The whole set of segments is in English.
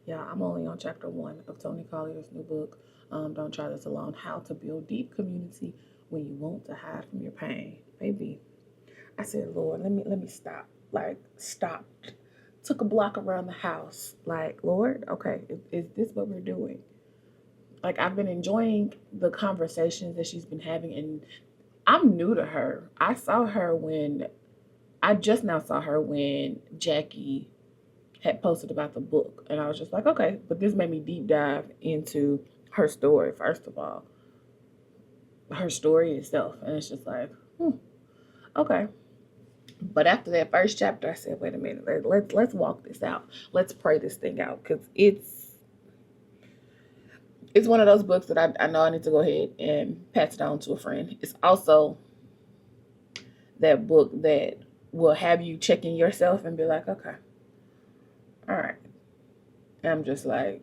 Yeah, I'm only on chapter 1 of Toni Collier's new book. Don't Try This Alone: How to Build Deep Community When You Want to Hide from Your Pain. Baby, I said, Lord, let me stop. Like, stop. Took a block around the house. Like, Lord, okay, is this what we're doing? Like, I've been enjoying the conversations that she's been having, and I'm new to her. I just now saw her when Jackie had posted about the book, and I was just like, okay, but this made me deep dive into her story. First of all, her story itself, and it's just like, okay. But after that first chapter, I said, wait a minute, let's walk this out. Let's pray this thing out, because it's one of those books that I know I need to go ahead and pass it on to a friend. It's also that book that will have you checking yourself and be like, okay, all right. And I'm just like,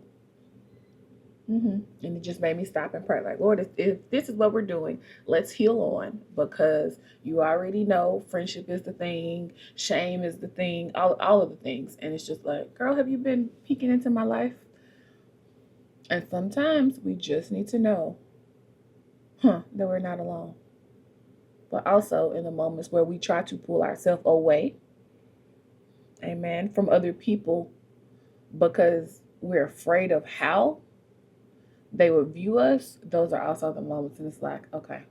and it just made me stop and pray, like, Lord, if this is what we're doing, let's heal on, because you already know friendship is the thing, shame is the thing, all of the things. And it's just like, girl, have you been peeking into my life? And sometimes we just need to know, that we're not alone. But also in the moments where we try to pull ourselves away, amen, from other people because we're afraid of how they would view us, those are also the moments. And it's like, okay,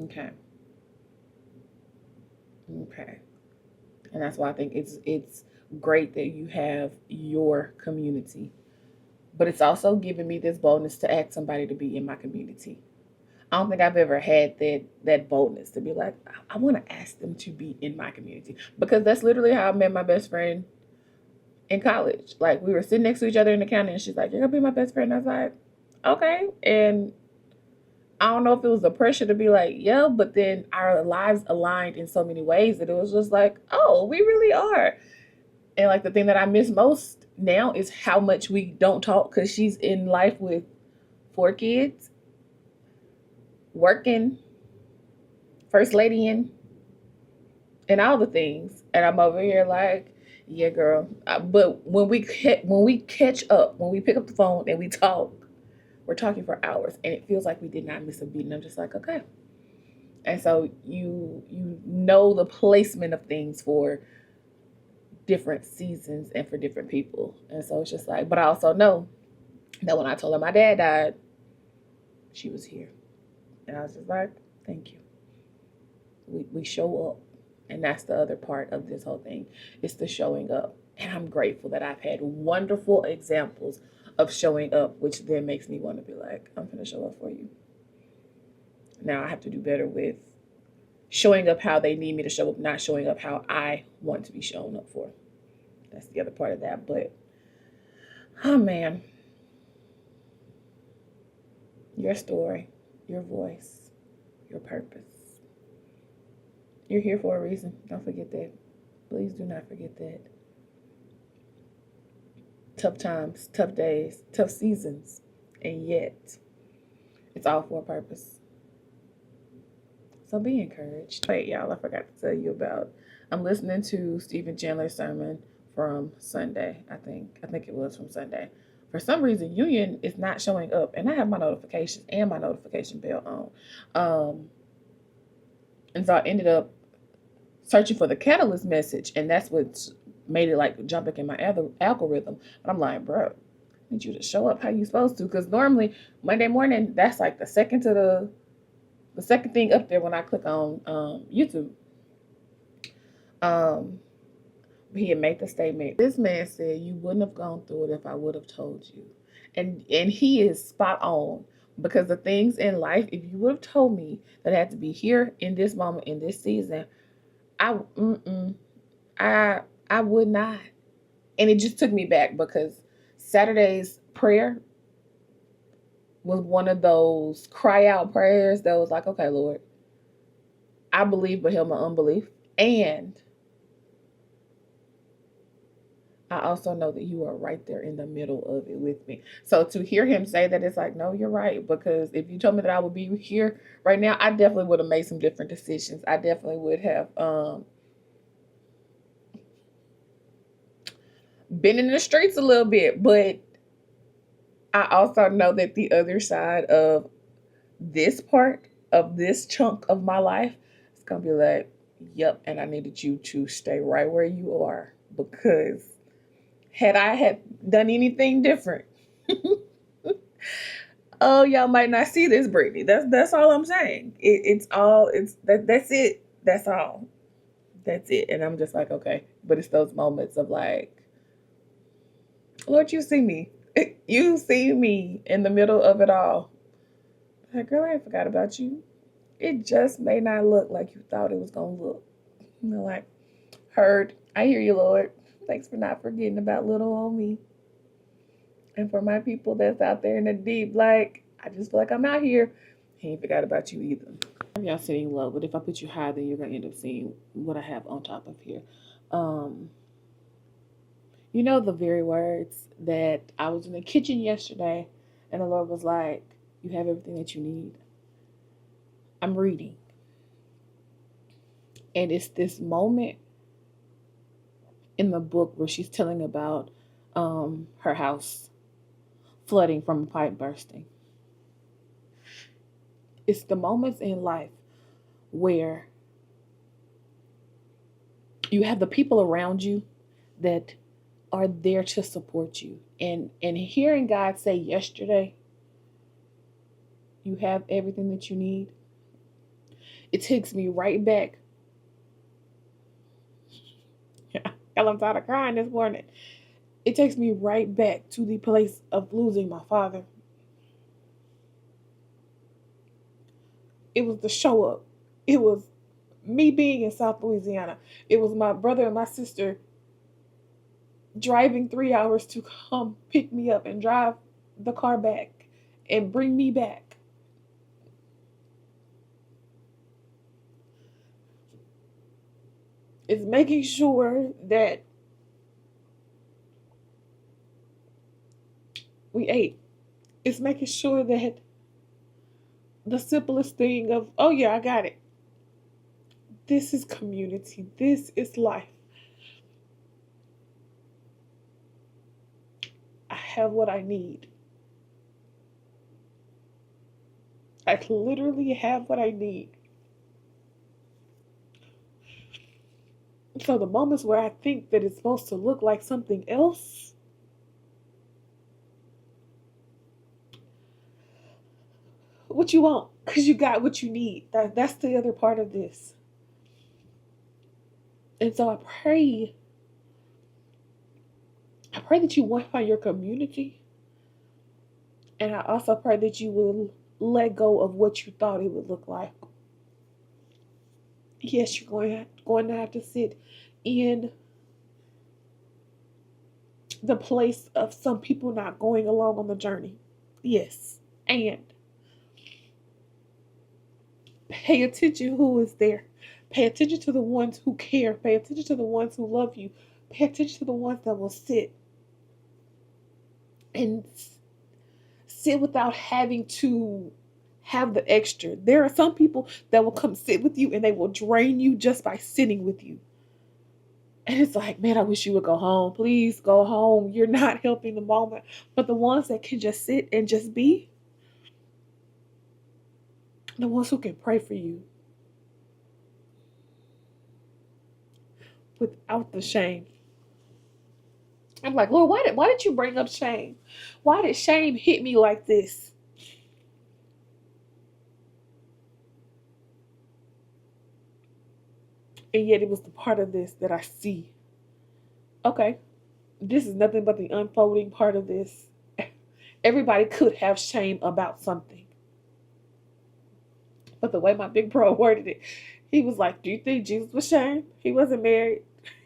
okay, okay. And that's why I think it's great that you have your community. But it's also given me this boldness to ask somebody to be in my community. I don't think I've ever had that boldness to be like, I want to ask them to be in my community, because that's literally how I met my best friend in college. Like, we were sitting next to each other in the county, and she's like, "You're gonna be my best friend." And I was like, "Okay." And I don't know if it was the pressure to be like, "Yeah," but then our lives aligned in so many ways that it was just like, "Oh, we really are." And like, the thing that I miss most now is how much we don't talk, because she's in life with 4 kids, working, first lady in, and all the things. And I'm over here like, yeah, girl. But when we catch up, when we pick up the phone and we talk, we're talking for hours, and it feels like we did not miss a beat. And I'm just like, okay. And so you know the placement of things for different seasons and for different people. And so it's just like, but I also know that when I told her my dad died, she was here, and I was just like, thank you. We show up. And that's the other part of this whole thing. It's the showing up. And I'm grateful that I've had wonderful examples of showing up, which then makes me want to be like, I'm going to show up for you. Now I have to do better with showing up how they need me to show up, not showing up how I want to be shown up for. That's the other part of that. But, oh man, your story, your voice, your purpose. You're here for a reason. Don't forget that. Please do not forget that. Tough times, tough days, tough seasons, and yet it's all for a purpose. So be encouraged. Wait, y'all, I forgot to tell you about. I'm listening to Stephen Chandler's sermon from Sunday. I think it was from Sunday. For some reason, Union is not showing up, and I have my notifications and my notification bell on. And so I ended up searching for the catalyst message, and that's what made it like jump back in my algorithm. But I'm like, bro, I need you to show up how you supposed to, because normally Monday morning, that's like the second thing up there when I click on YouTube. He had made the statement. This man said, "You wouldn't have gone through it if I would have told you," and he is spot on. Because the things in life, if you would have told me that I had to be here in this moment in this season, I I I would not. And it just took me back, because Saturday's prayer was one of those cry out prayers that was like, okay, Lord, I believe, but help my unbelief. And I also know that you are right there in the middle of it with me. So to hear him say that, it's like, no, you're right. Because if you told me that I would be here right now, I definitely would have made some different decisions. I definitely would have been in the streets a little bit, but I also know that the other side of this part of this chunk of my life is gonna be like, yep, and I needed you to stay right where you are, because had I had done anything different, oh, y'all might not see this Brittany. That's all I'm saying. That's it. That's all. That's it. And I'm just like, okay. But it's those moments of like, Lord, you see me. You see me in the middle of it all. Like, girl, I ain't forgot about you. It just may not look like you thought it was gonna look. You know, like, heard. I hear you, Lord. Thanks for not forgetting about little old me. And for my people that's out there in the deep, like, I just feel like I'm out here. He ain't forgot about you either. Y'all sitting low, but if I put you high, then you're gonna end up seeing what I have on top of here. Um, you know the very words that I was in the kitchen yesterday, and the Lord was like, "You have everything that you need." I'm reading, and it's this moment in the book where she's telling about her house flooding from a pipe bursting. It's the moments in life where you have the people around you that are there to support you. And hearing God say yesterday, you have everything that you need, it takes me right back. Hell, I'm tired of crying this morning. It takes me right back to the place of losing my father. It was the show up. It was me being in South Louisiana. It was my brother and my sister driving 3 hours to come pick me up and drive the car back and bring me back. It's making sure that we ate. It's making sure that the simplest thing of, oh yeah, I got it. This is community. This is life. I have what I need. I literally have what I need. So the moments where I think that it's supposed to look like something else, what you want, because you got what you need. That's the other part of this. And so I pray that you want by your community. And I also pray that you will let go of what you thought it would look like. Yes, you're going to have to sit in the place of some people not going along on the journey. Yes. And pay attention who is there. Pay attention to the ones who care. Pay attention to the ones who love you. Pay attention to the ones that will sit and sit without having to have the extra. There are some people that will come sit with you and they will drain you just by sitting with you. And it's like, man, I wish you would go home. Please go home. You're not helping the moment. But the ones that can just sit and just be, the ones who can pray for you without the shame. I'm like, Lord, why did you bring up shame? Why did shame hit me like this? And yet it was the part of this that I see. Okay, this is nothing but the unfolding part of this. Everybody could have shame about something. But the way my big bro worded it, he was like, do you think Jesus was shamed? He wasn't married.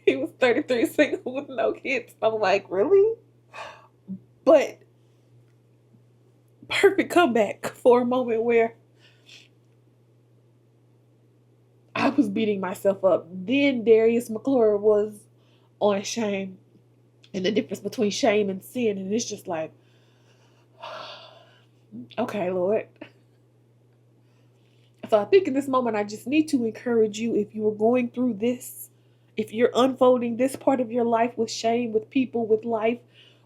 He was 33, single with no kids. I'm like, really? But perfect comeback for a moment where I was beating myself up. Then Darius McClure was on shame and the difference between shame and sin. And it's just like, okay, Lord. So I think in this moment, I just need to encourage you, if you are going through this If you're unfolding this part of your life with shame, with people, with life,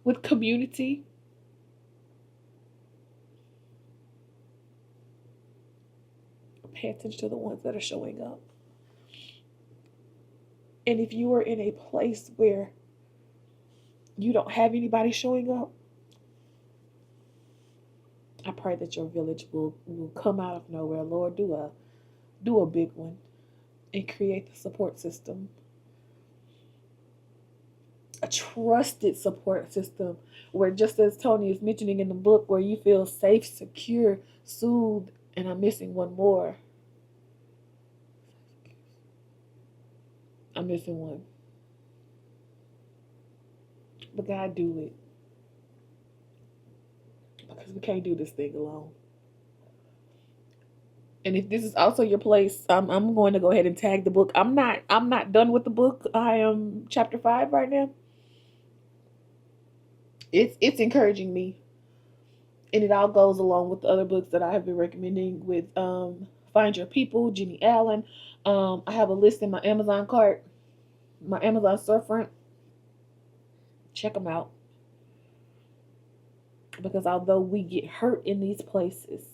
with community, pay attention to the ones that are showing up. And if you are in a place where you don't have anybody showing up, I pray that your village will come out of nowhere. Lord, do a big one and create the support system. A trusted support system where, just as Toni is mentioning in the book, where you feel safe, secure, soothed, and I'm missing one more. I'm missing one. But God, do it. Because we can't do this thing alone. And if this is also your place, I'm going to go ahead and tag the book. I'm not done with the book. I am chapter 5 right now. It's encouraging me, and it all goes along with the other books that I have been recommending with Find Your People, Jenny Allen. I have a list in my Amazon cart, my Amazon storefront. Check them out, because although we get hurt in these places,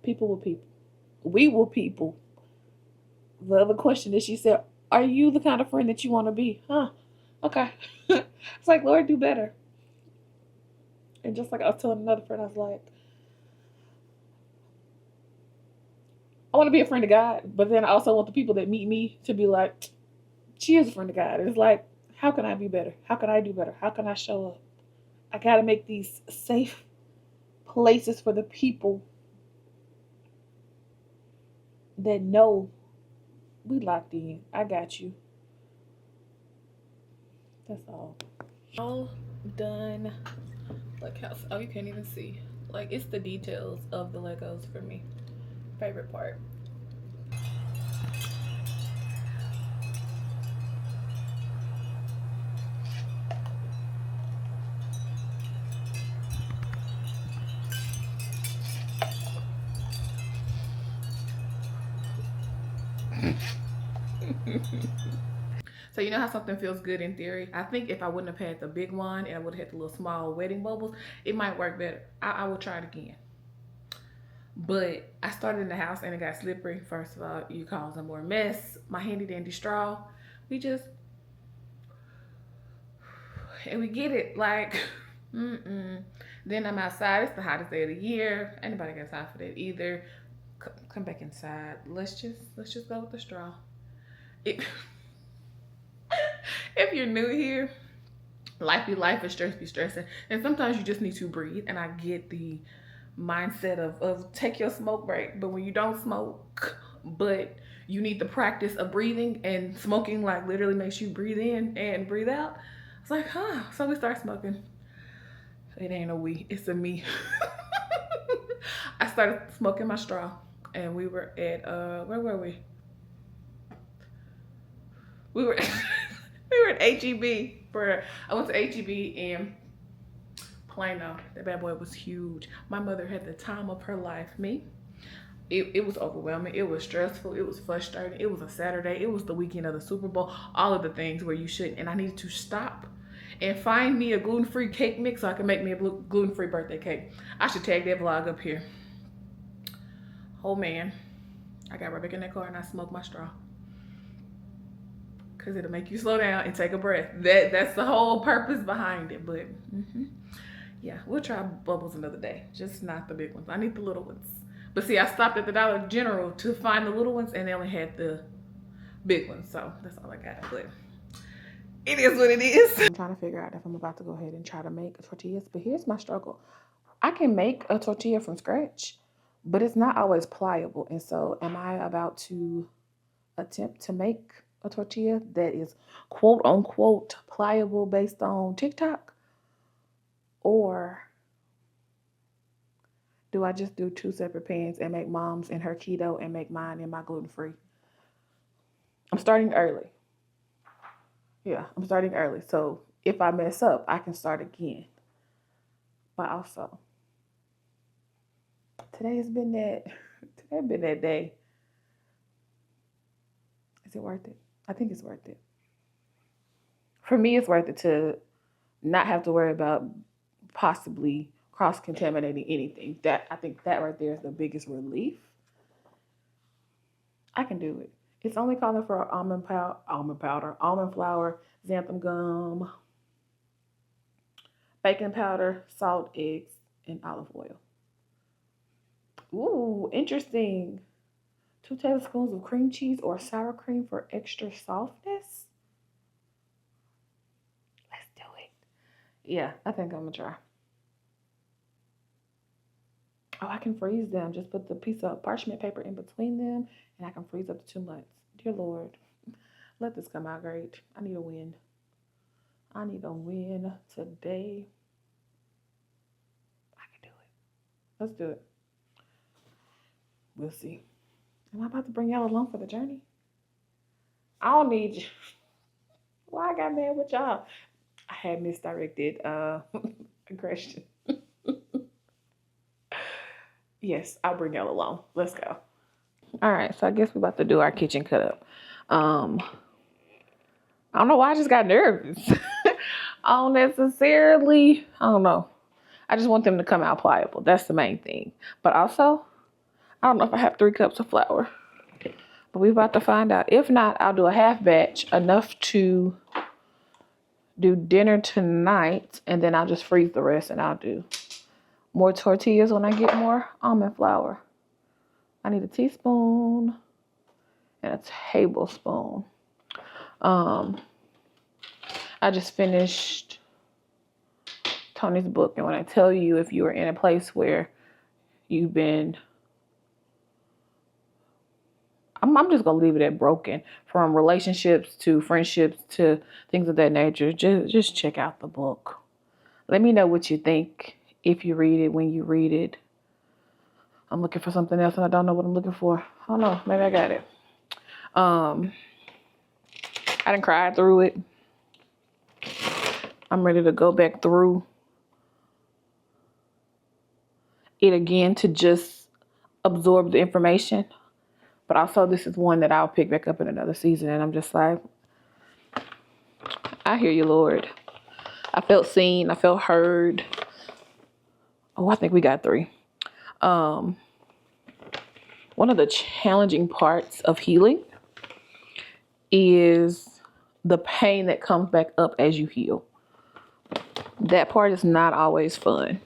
people will people. We will people. The other question is, she said, are you the kind of friend that you want to be? Huh? Okay. It's like, Lord, do better. And just like I was telling another friend, I was like, I want to be a friend of God, but then I also want the people that meet me to be like, she is a friend of God. And it's like, how can I be better? How can I do better? How can I show up? I got to make these safe places for the people that know we locked in. I got you. That's all. All done. Like how, oh, you can't even see. Like, it's the details of the Legos for me. Favorite part. So you know how something feels good in theory? I think if I wouldn't have had the big one and I would have had the little small wedding bubbles, it might work better. I will try it again. But I started in the house and it got slippery. First of all, you causing more mess. My handy dandy straw. We just, and we get it. Like, Then I'm outside. It's the hottest day of the year. Anybody got time for that either? Come back inside. Let's just go with the straw. It, if you're new here, life be life and stress be stressing. And sometimes you just need to breathe. And I get the mindset of take your smoke break. But when you don't smoke, but you need the practice of breathing, and smoking like literally makes you breathe in and breathe out. It's like, huh. So we start smoking. It ain't a we, it's a me. I started smoking my straw, and we were at where were we? We were we were at HEB for, I went to HEB in Plano. That bad boy was huge. My mother had the time of her life. Me, it was overwhelming. It was stressful. It was frustrating. It was a Saturday. It was the weekend of the Super Bowl. All of the things where you shouldn't. And I needed to stop and find me a gluten-free cake mix so I can make me a gluten-free birthday cake. I should tag that vlog up here. Oh man, I got right back in that car and I smoked my straw. Cause it'll make you slow down and take a breath. That's the whole purpose behind it. But yeah, we'll try bubbles another day. Just not the big ones. I need the little ones. But see, I stopped at the Dollar General to find the little ones, and they only had the big ones. So that's all I got. But it is what it is. I'm trying to figure out if I'm about to go ahead and try to make tortillas. But here's my struggle. I can make a tortilla from scratch, but it's not always pliable. And so am I about to attempt to make a tortilla that is quote unquote pliable based on TikTok? Or do I just do 2 separate pans and make mom's in her keto and make mine in my gluten-free? I'm starting early. Yeah, I'm starting early. So if I mess up, I can start again. But also, today has been that day. Is it worth it? I think it's worth it. For me, it's worth it to not have to worry about possibly cross-contaminating anything. That I think that right there is the biggest relief. I can do it. It's only calling for almond powder, almond flour, xanthan gum, baking powder, salt, eggs, and olive oil. Ooh, interesting. 2 tablespoons of cream cheese or sour cream for extra softness. Let's do it. Yeah, I think I'm gonna try. Oh, I can freeze them. Just put the piece of parchment paper in between them, and I can freeze up to 2 months. Dear Lord, let this come out great. I need a win. I need a win today. I can do it. Let's do it. We'll see. Am I about to bring y'all along for the journey? I don't need you. Why I got mad with y'all? I had misdirected aggression. Yes, I'll bring y'all along. Let's go. All right, so I guess we're about to do our kitchen cut up. I don't know why I just got nervous. I don't necessarily, I don't know. I just want them to come out pliable. That's the main thing. But also, I don't know if I have 3 cups of flour. But we're about to find out. If not, I'll do a half batch, enough to do dinner tonight. And then I'll just freeze the rest and I'll do more tortillas when I get more almond flour. I need a teaspoon and a tablespoon. I just finished Toni's book. And when I tell you, if you are in a place where you've been, I'm just going to leave it at broken, from relationships to friendships to things of that nature. Just check out the book. Let me know what you think if you read it, when you read it. I'm looking for something else and I don't know what I'm looking for. I don't know. Maybe I got it. I didn't cry through it. I'm ready to go back through it again to just absorb the information. But also, this is one that I'll pick back up in another season. And I'm just like, I hear you, Lord. I felt seen. I felt heard. Oh, I think we got 3. One of the challenging parts of healing is the pain that comes back up as you heal. That part is not always fun.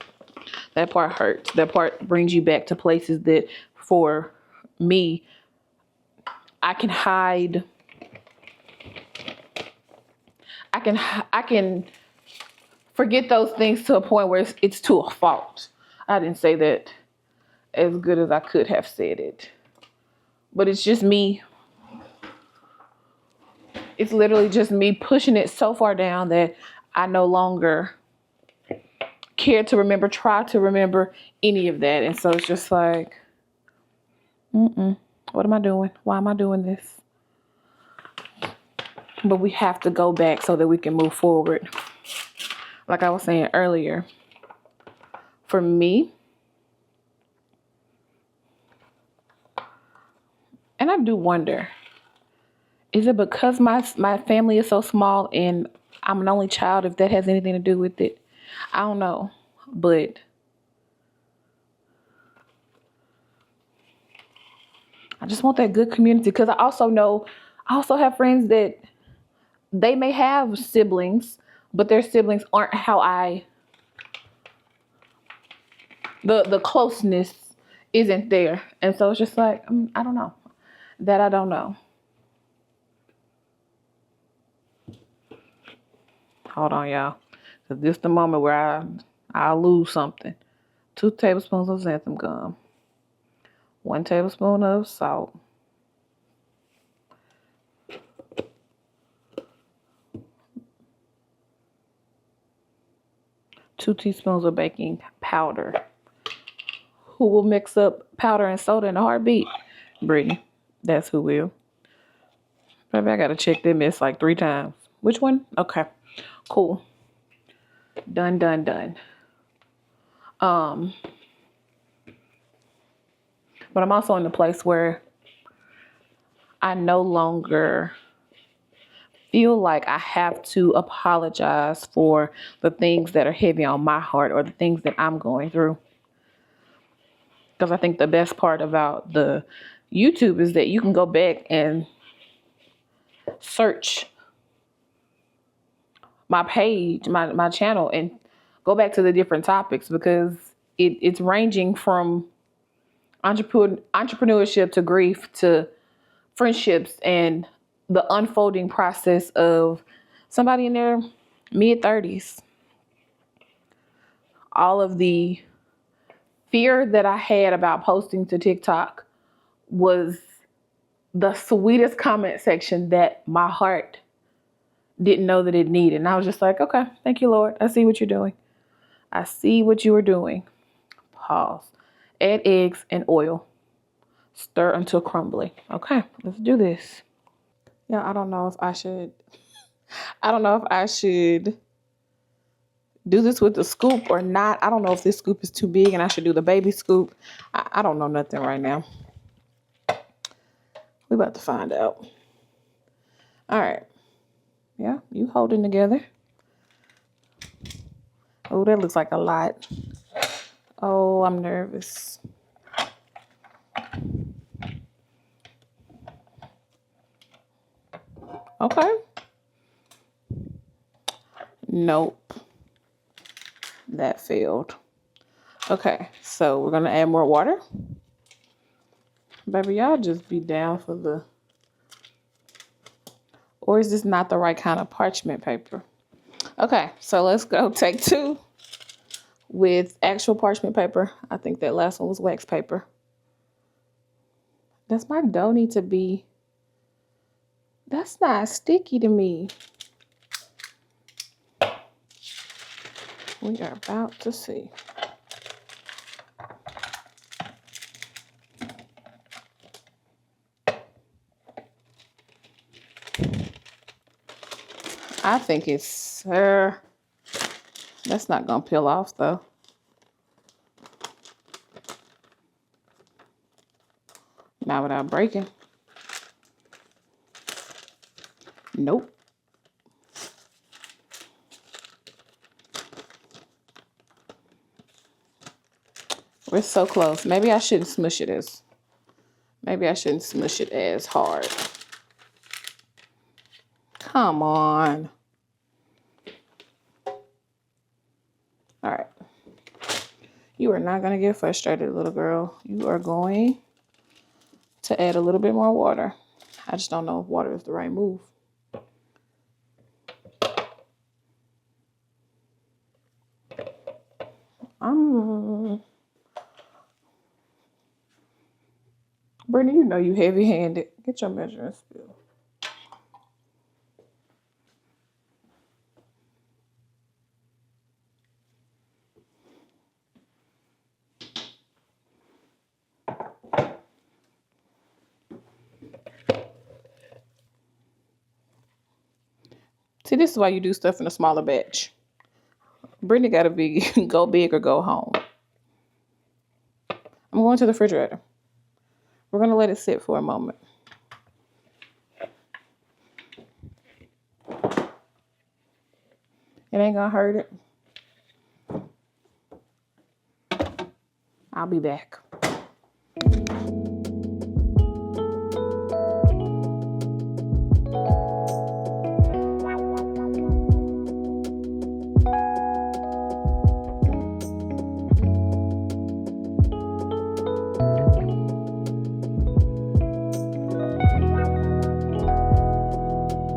That part hurts. That part brings you back to places that, for me, I can hide. I can forget those things to a point where it's to a fault. I didn't say that as good as I could have said it. But it's just me. It's literally just me pushing it so far down that I no longer care to remember, try to remember any of that. And so it's just like, what am I doing? Why am I doing this? But we have to go back so that we can move forward. Like I was saying earlier, for me, and I do wonder, is it because my family is so small and I'm an only child, if that has anything to do with it? I don't know. But I just want that good community, because I also have friends that they may have siblings, but their siblings aren't how the closeness isn't there. And so it's just like, I don't know. That I don't know. Hold on, y'all. Because this is the moment where I'll lose something. 2 tablespoons of xanthan gum. 1 tablespoon of salt. 2 teaspoons of baking powder. Who will mix up powder and soda in a heartbeat? Brittany. That's who will. Maybe I gotta check that mess like 3 times. Which one? Okay. Cool. Done. But I'm also in the place where I no longer feel like I have to apologize for the things that are heavy on my heart or the things that I'm going through. Because I think the best part about the YouTube is that you can go back and search my page, my channel, and go back to the different topics, because it's ranging from entrepreneurship to grief to friendships and the unfolding process of somebody in their mid-30s. All of the fear that I had about posting to TikTok was the sweetest comment section that my heart didn't know that it needed. And I was just like, okay, thank you, Lord. I see what you're doing. I see what you are doing. Pause. Add eggs and oil. Stir until crumbly. Okay, let's do this. Yeah, I don't know if I should do this with the scoop or not. I don't know if this scoop is too big and I should do the baby scoop. I don't know nothing right now. We about to find out. All right. Yeah, you holding together. Oh, that looks like a lot. Oh, I'm nervous. Okay. Nope. That failed. Okay, so we're gonna add more water. Baby, y'all just be down for the... Or is this not the right kind of parchment paper? Okay, so let's go take 2 with actual parchment paper. I think that last one was wax paper. Does my dough need to be... That's not sticky to me. We are about to see. I think it's... that's not going to peel off, though. Not without breaking. Nope. We're so close. Maybe I shouldn't smush it as... Maybe I shouldn't smush it as hard. Come on. All right. You are not going to get frustrated, little girl. You are going to add a little bit more water. I just don't know if water is the right move. Brittany, you know you heavy-handed. Get your measuring spoon. See, this is why you do stuff in a smaller batch. Brittany got to be go big or go home. I'm going to the refrigerator. We're going to let it sit for a moment. It ain't going to hurt it. I'll be back.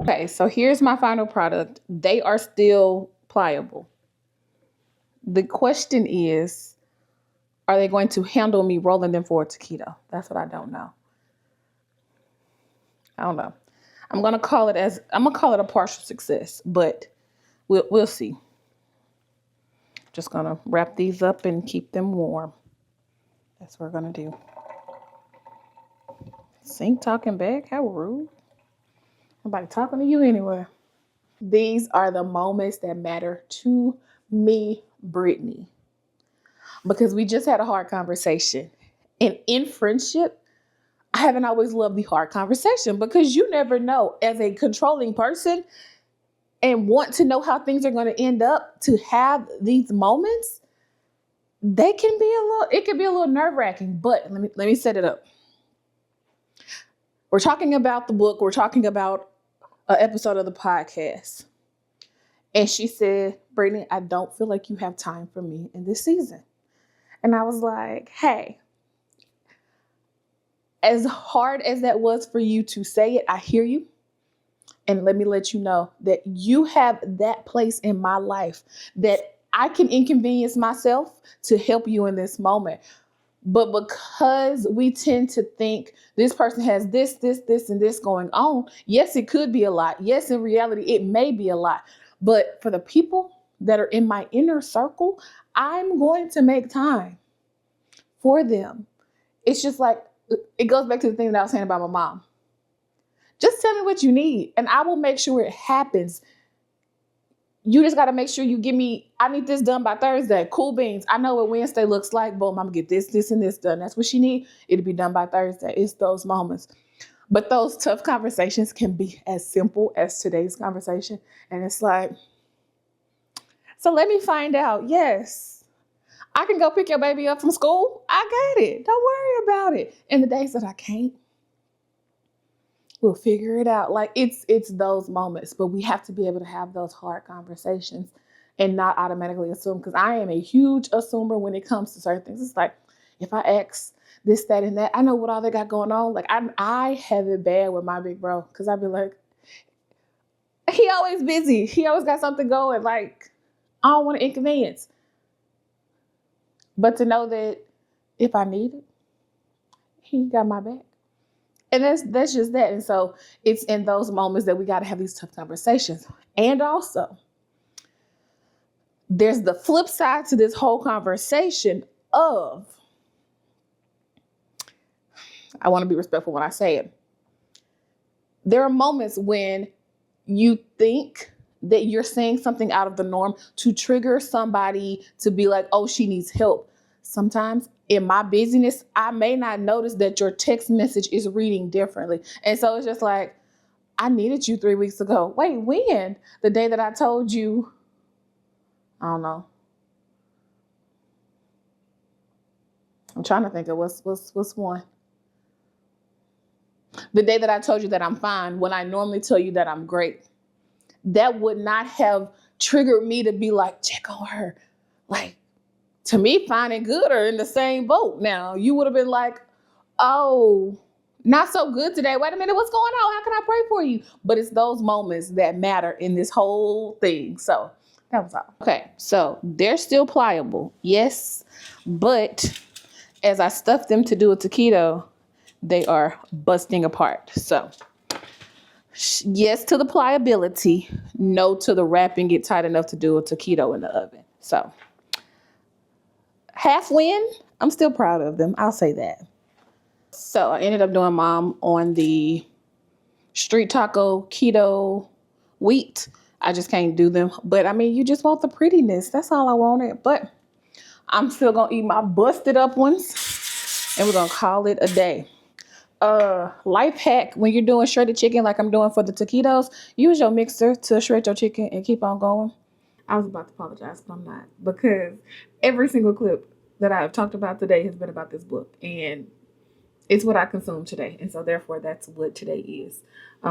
Okay, so here's my final product. They are still pliable. The question is, are they going to handle me rolling them forward to keto? That's what I don't know. I don't know. I'm gonna call it a partial success, but we'll see. Just gonna wrap these up and keep them warm. That's what we're gonna do. Sink talking back? How rude. Nobody talking to you anyway. These are the moments that matter to me, Brittany. Because we just had a hard conversation. And in friendship, I haven't always loved the hard conversation because you never know, as a controlling person and want to know how things are going to end up, to have these moments, it can be a little nerve-wracking. But let me set it up. We're talking about the book, we're talking about an episode of the podcast. And she said, Brittany, I don't feel like you have time for me in this season. And I was like, hey, as hard as that was for you to say it, I hear you. And let me let you know that you have that place in my life that I can inconvenience myself to help you in this moment. But because we tend to think this person has this, and this going on, yes, it could be a lot. Yes, in reality, it may be a lot. But for the people that are in my inner circle, I'm going to make time for them. It's just like, it goes back to the thing that I was saying about my mom. Just tell me what you need, and I will make sure it happens. You just got to make sure you give me, I need this done by Thursday. Cool beans. I know what Wednesday looks like. Boom, I'm going to get this, and this done. That's what she need. It'll be done by Thursday. It's those moments. But those tough conversations can be as simple as today's conversation. And it's like, so let me find out. Yes, I can go pick your baby up from school. I got it. Don't worry about it. And the days that I can't, we'll figure it out. Like it's those moments, but we have to be able to have those hard conversations and not automatically assume, because I am a huge assumer when it comes to certain things. It's like, if I ask this, that, and that, I know what all they got going on. Like I have it bad with my big bro, because I'd be like, he always busy. He always got something going. Like, I don't want to inconvenience. But to know that if I need it, he got my back. And that's just that. And so it's in those moments that we got to have these tough conversations. And also, there's the flip side to this whole conversation of, I want to be respectful when I say it. There are moments when you think that you're saying something out of the norm to trigger somebody to be like, oh, she needs help. Sometimes in my busyness, I may not notice that your text message is reading differently. And so it's just like, I needed you 3 weeks ago. Wait, when? The day that I told you, I don't know. I'm trying to think of what's one. The day that I told you that I'm fine, when I normally tell you that I'm great. That would not have triggered me to be like, check on her. Like, to me, fine and good are in the same boat. Now, you would have been like, oh, not so good today. Wait a minute, what's going on? How can I pray for you? But it's those moments that matter in this whole thing. So that was all. Okay, so they're still pliable. Yes, but as I stuff them to do a keto, they are busting apart. So yes to the pliability, no to the wrapping it tight enough to do a keto in the oven. So half win, I'm still proud of them. I'll say that. So I ended up doing mom on the street taco keto wheat. I just can't do them. But I mean, you just want the prettiness. That's all I wanted. But I'm still going to eat my busted up ones. And we're going to call it a day. Life hack, when you're doing shredded chicken like I'm doing for the taquitos, use your mixer to shred your chicken and keep on going. I was about to apologize, but I'm not, because every single clip that I have talked about today has been about this book, and it's what I consumed today, and so therefore that's what today is. We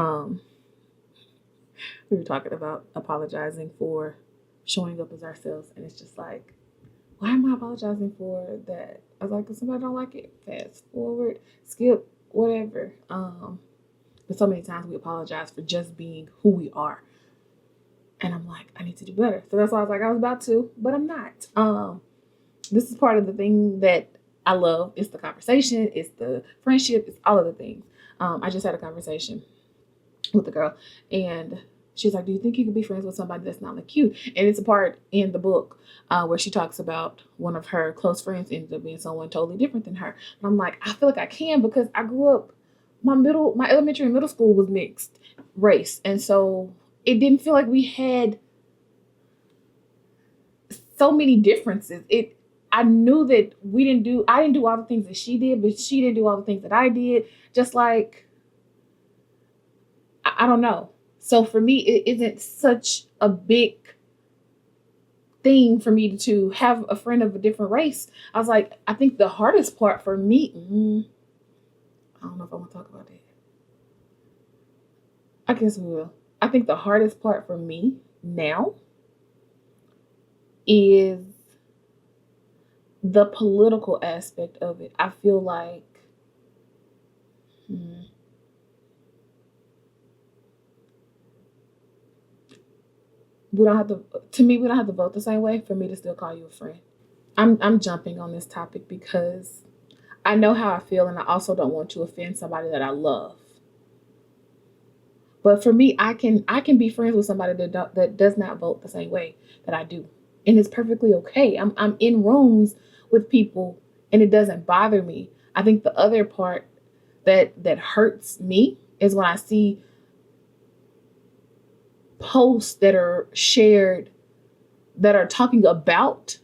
were talking about apologizing for showing up as ourselves, and it's just like, why am I apologizing for that? I was like, if somebody don't like it, fast forward, skip, whatever. But so many times we apologize for just being who we are. And I'm like, I need to do better. So that's why I was like, I was about to, but I'm not. This is part of the thing that I love. It's the conversation. It's the friendship. It's all of the things. I just had a conversation with a girl, and she's like, do you think you can be friends with somebody that's not like you? And it's a part in the book where she talks about one of her close friends ended up being someone totally different than her. And I'm like, I feel like I can, because I grew up, my elementary and middle school was mixed race. And so it didn't feel like we had so many differences. I knew that I didn't do all the things that she did, but she didn't do all the things that I did. Just like, I don't know. So for me, it isn't such a big thing for me to have a friend of a different race. I was like, I think the hardest part for me, I don't know if I want to talk about that. I guess we will. I think the hardest part for me now is the political aspect of it. I feel like, we don't have to me, we don't have to vote the same way for me to still call you a friend. I'm jumping on this topic because I know how I feel, and I also don't want to offend somebody that I love. But for me, I can be friends with somebody that does not vote the same way that I do, and it's perfectly okay. I'm in rooms with people, and it doesn't bother me. I think the other part that hurts me is when I see posts that are shared that are talking about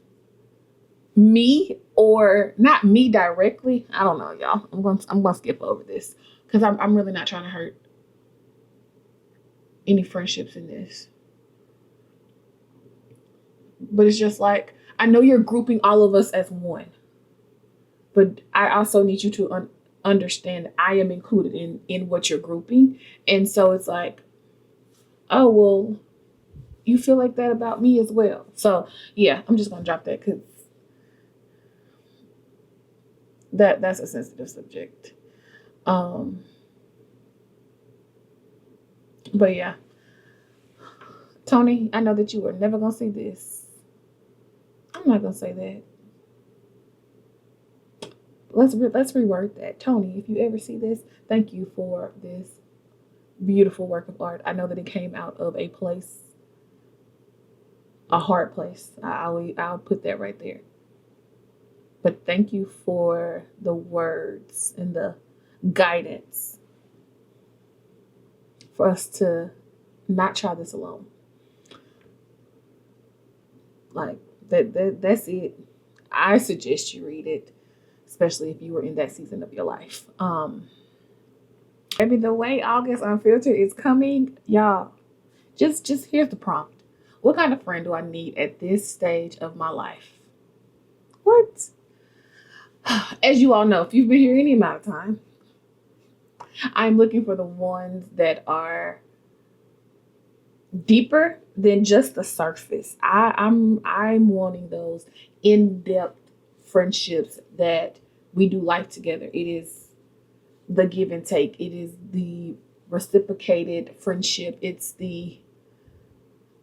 me, or not me directly. I don't know, y'all. I'm gonna skip over this because I'm really not trying to hurt any friendships in this. But it's just like, I know you're grouping all of us as one, but I also need you to understand that I am included in what you're grouping. And so it's like, oh well, you feel like that about me as well. So yeah, I'm just gonna drop that because that's a sensitive subject. But yeah, Toni, I know that you were never gonna see this. I'm not gonna say that. Let's reword that. Toni, if you ever see this, thank you for this beautiful work of art. I know that it came out of a place, a hard place. I'll put that right there. But thank you for the words and the guidance for us to not try this alone. Like that's it. I suggest you read it, especially if you were in that season of your life. Maybe the way August Unfiltered is coming, y'all. Just here's the prompt. What kind of friend do I need at this stage of my life? What? As you all know, if you've been here any amount of time, I'm looking for the ones that are deeper than just the surface. I'm wanting those in-depth friendships that we do life together. It is the give and take. It is the reciprocated friendship. It's the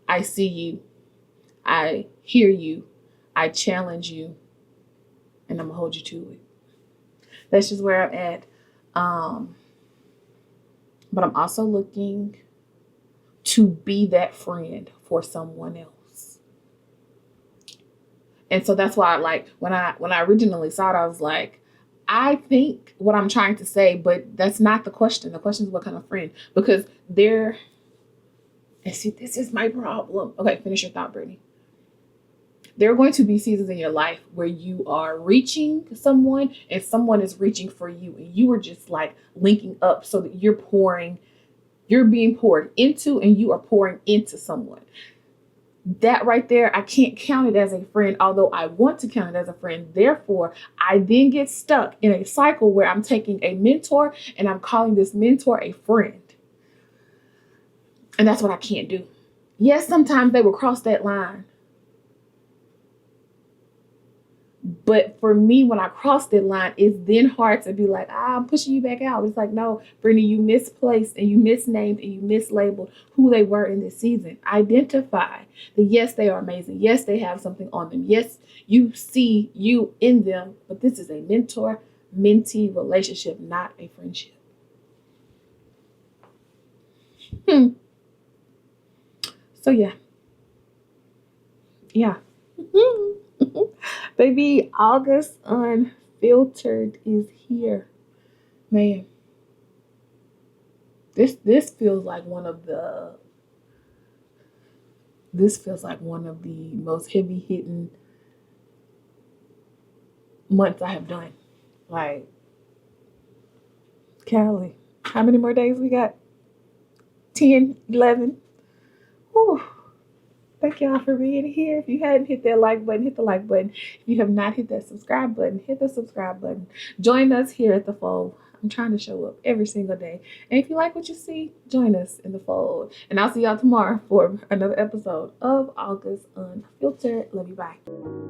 I see you, I hear you, I challenge you, and I'm gonna hold you to it. That's just where I'm at. But I'm also looking to be that friend for someone else. And so that's why, like, when I originally saw it, I was like, I think what I'm trying to say, but that's not the question. The question is what kind of friend, because and see, this is my problem. Okay, finish your thought, Brittany. There are going to be seasons in your life where you are reaching someone and someone is reaching for you, and you are just like linking up so that you're being poured into, and you are pouring into someone. That right there, I can't count it as a friend, although I want to count it as a friend. Therefore, I then get stuck in a cycle where I'm taking a mentor and I'm calling this mentor a friend. And that's what I can't do. Yes, sometimes they will cross that line. But for me, when I cross that line, it's then hard to be like, I'm pushing you back out. It's like, no, Brittany, you misplaced and you misnamed and you mislabeled who they were in this season. Identify that yes, they are amazing. Yes, they have something on them. Yes, you see you in them, but this is a mentor-mentee relationship, not a friendship. So yeah. Baby, August Unfiltered is here. Man, this feels like one of the most heavy hitting months I have done. Like, Callie, how many more days we got? 10, 11. Whew. Thank y'all for being here. If you hadn't hit that like button, hit the like button. If you have not hit that subscribe button, hit the subscribe button. Join us here at the fold. I'm trying to show up every single day. And if you like what you see, join us in the fold. And I'll see y'all tomorrow for another episode of August Unfiltered. Love you. Bye.